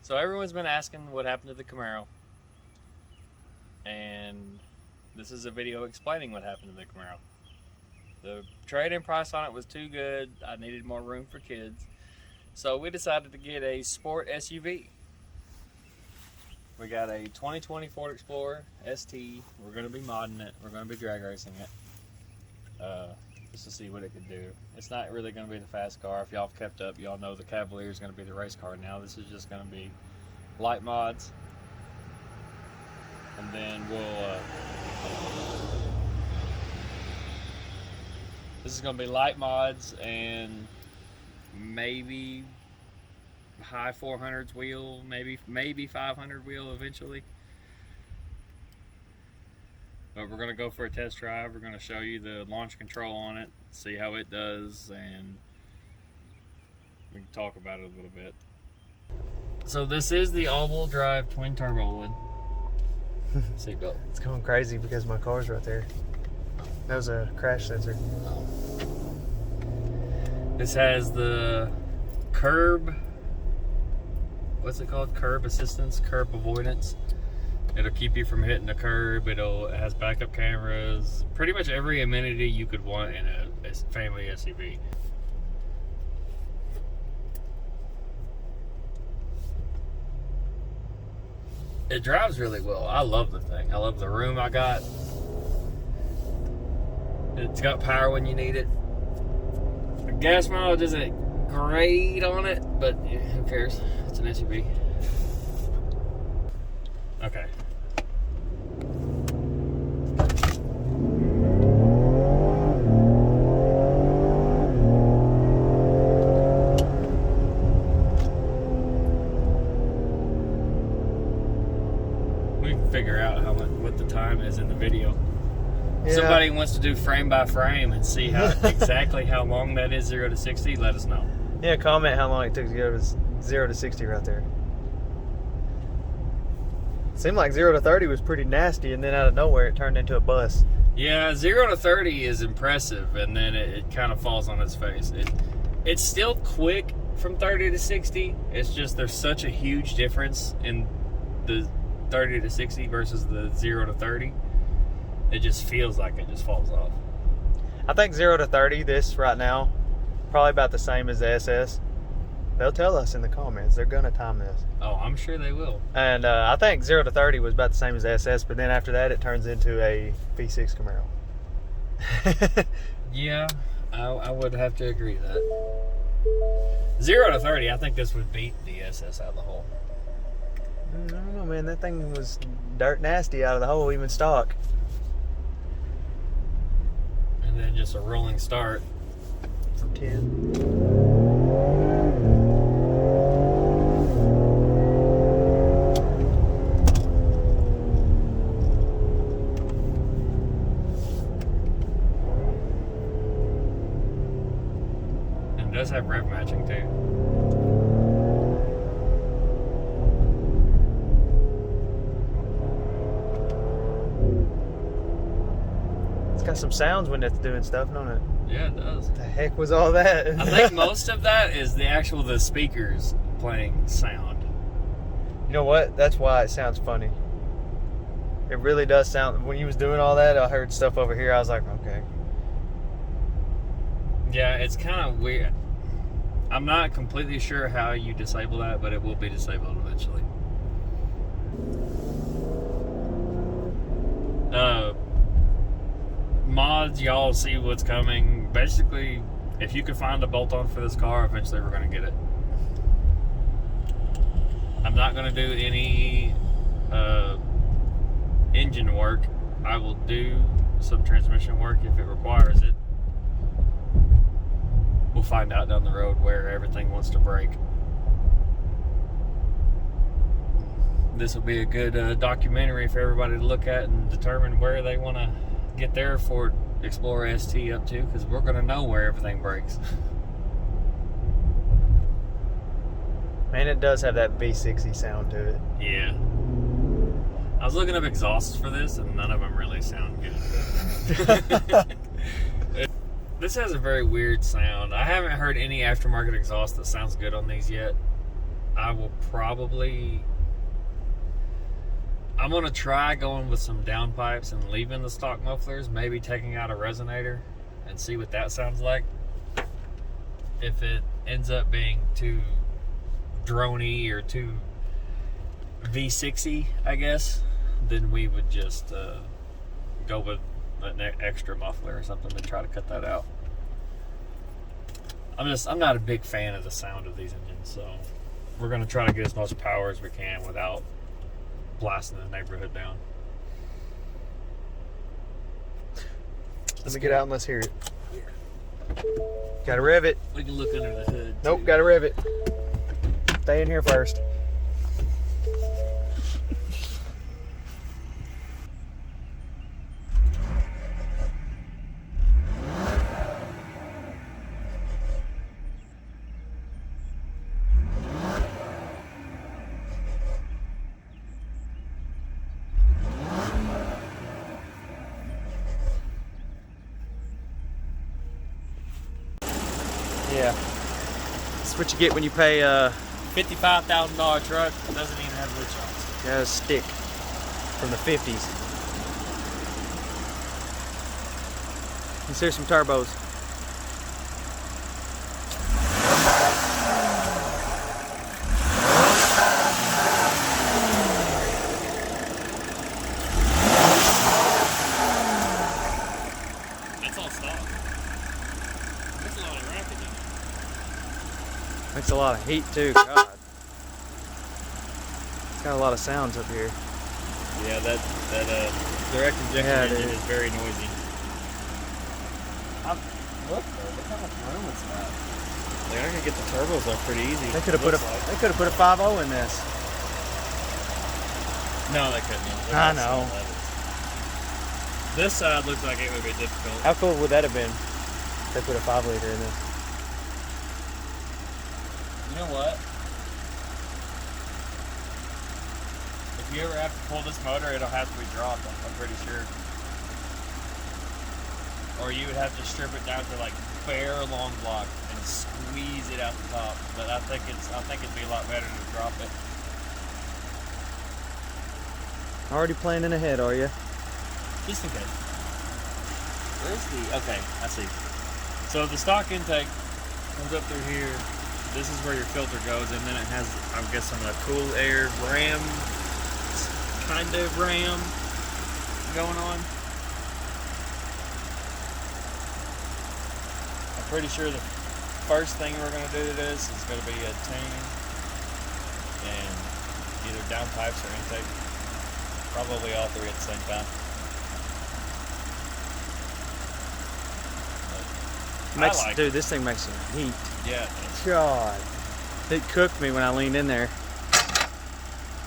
So everyone's been asking what happened to the Camaro, and this is a video explaining what happened to the Camaro. The trade-in price on it was too good. I needed more room for kids, so we decided to get a sport SUV. We got a 2020 Ford Explorer ST. We're going to be modding it. We're going to be drag racing it, just to see what it can do. It's not really going to be the fast car. If y'all have kept up, y'all know the Cavalier is going to be the race car now. This is just going to be light mods, and then this is going to be light mods and maybe high 400s wheel, maybe 500 wheel eventually. But we're going to go for a test drive. We're going to show you the launch control on it, see how it does, and we can talk about it a little bit. So this is the all-wheel drive twin turbo one. Seatbelt. It's going crazy because my car's right there. That was a crash sensor. This has the curb, what's it called? Curb assistance, curb avoidance. It'll keep you from hitting the curb. It has backup cameras. Pretty much every amenity you could want in a family SUV. It drives really well. I love the thing. I love the room I got. It's got power when you need it. The gas mileage isn't great on it, but who cares? It's an SUV. Okay. We can figure out what the time is in the video. Yeah. Somebody wants to do frame by frame and see how exactly how long that is 0 to 60, let us know. Yeah, comment how long it took to go to 0 to 60 right there. Seemed like 0 to 30 was pretty nasty, and then out of nowhere it turned into a bus. Yeah, 0 to 30 is impressive, and then it kind of falls on its face. It's still quick from 30 to 60. It's just there's such a huge difference in the 30 to 60 versus the 0 to 30. It just feels like it just falls off. I think 0 to 30, this right now, probably about the same as the SS. They'll tell us in the comments. They're going to time this. Oh, I'm sure they will. And I think 0 to 30 was about the same as the SS, but then after that, it turns into a V6 Camaro. Yeah, I would have to agree with that. 0 to 30, I think this would beat the SS out of the hole. I don't know, man. That thing was dirt nasty out of the hole, even stock. And then just a rolling start. From 10. And it does have Rev Matching too. Got some sounds when it's doing stuff, don't it? Yeah, it does. The heck was all that? I think most of that is the speakers playing sound. You know what? That's why it sounds funny. It really does sound. When you was doing all that, I heard stuff over here. I was like, okay. Yeah, it's kind of weird. I'm not completely sure how you disable that, but it will be disabled eventually. Mods, y'all see what's coming. Basically, if you can find a bolt-on for this car, eventually we're going to get it. I'm not going to do any engine work. I will do some transmission work if it requires it. We'll find out down the road where everything wants to break. This will be a good documentary for everybody to look at and determine where they want to get their Ford Explorer ST up to, because we're going to know where everything breaks. Man, it does have that V60 sound to it. Yeah. I was looking up exhausts for this, and none of them really sound good. This has a very weird sound. I haven't heard any aftermarket exhaust that sounds good on these yet. I will probably... I'm going to try going with some downpipes and leaving the stock mufflers, maybe taking out a resonator and see what that sounds like. If it ends up being too droney or too V6y, I guess, then we would just go with an extra muffler or something to try to cut that out. I'm not a big fan of the sound of these engines, so we're going to try to get as much power as we can without blasting the neighborhood down. Let me get out and let's hear it. Gotta rev it. We can look under the hood. Nope, too. gotta rev it. Stay in here first. Yeah. That's what you get when you pay $55,000 truck doesn't even have wood shots. a stick from the 50s. Let's hear some turbos. That's all stock. That's a lot of racket in it. Makes a lot of heat too, God. It's got a lot of sounds up here. Yeah, that direct injection engine is very noisy. Look how much room it's got. They're gonna get the turbos up pretty easy. They could have put a 5.0 in this. No, they couldn't. I know. This side looks like it would be difficult. How cool would that have been? If they put a 5-liter in this. You know what? If you ever have to pull this motor, it'll have to be dropped, I'm pretty sure. Or you would have to strip it down to like bare long block and squeeze it out the top. But I think it'd be a lot better to drop it. Already planning ahead, are you? Just in case. Where's the... Okay, I see. So the stock intake comes up through here. This is where your filter goes, and then it has, I'm guessing, a cool air ram, kind of ram going on. I'm pretty sure the first thing we're going to do to this is going to be a tune and either downpipes or intake. Probably all three at the same time. Dude, this thing makes some heat. Yeah. God. It cooked me when I leaned in there.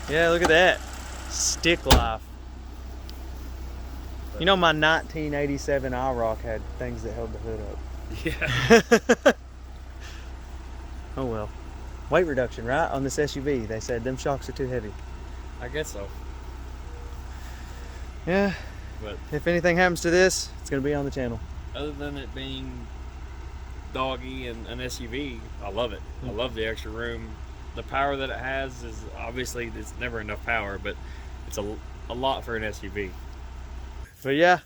Yeah, look at that. Stick life. You know, my 1987 IROC had things that held the hood up. Yeah. Oh well. Weight reduction, right? On this SUV. They said them shocks are too heavy. I guess so. Yeah. But if anything happens to this, it's going to be on the channel. other than it being doggy and an SUV, I love it. I love the extra room. The power that it has is obviously, it's never enough power, but it's a lot for an SUV. But yeah,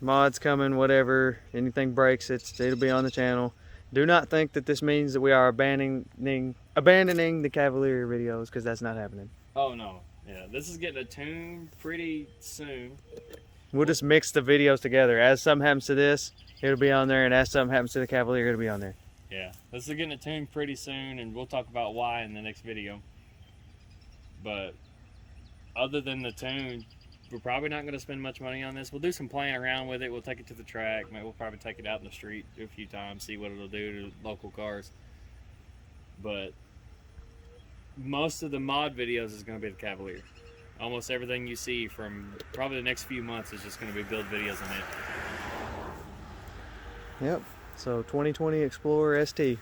mods coming, whatever. Anything breaks, it'll be on the channel. Do not think that this means that we are abandoning the Cavalier videos, because that's not happening. Oh no, yeah, this is getting a tune pretty soon. We'll just mix the videos together. As something happens to this, it'll be on there, and as something happens to the Cavalier, it'll be on there. Yeah, this is getting a tune pretty soon, and we'll talk about why in the next video. But other than the tune, we're probably not going to spend much money on this. We'll do some playing around with it. We'll take it to the track. Maybe we'll probably take it out in the street a few times, see what it'll do to local cars. But most of the mod videos is going to be the Cavalier. Almost everything you see from probably the next few months is just going to be build videos on it. Yep. So 2020 Explorer ST.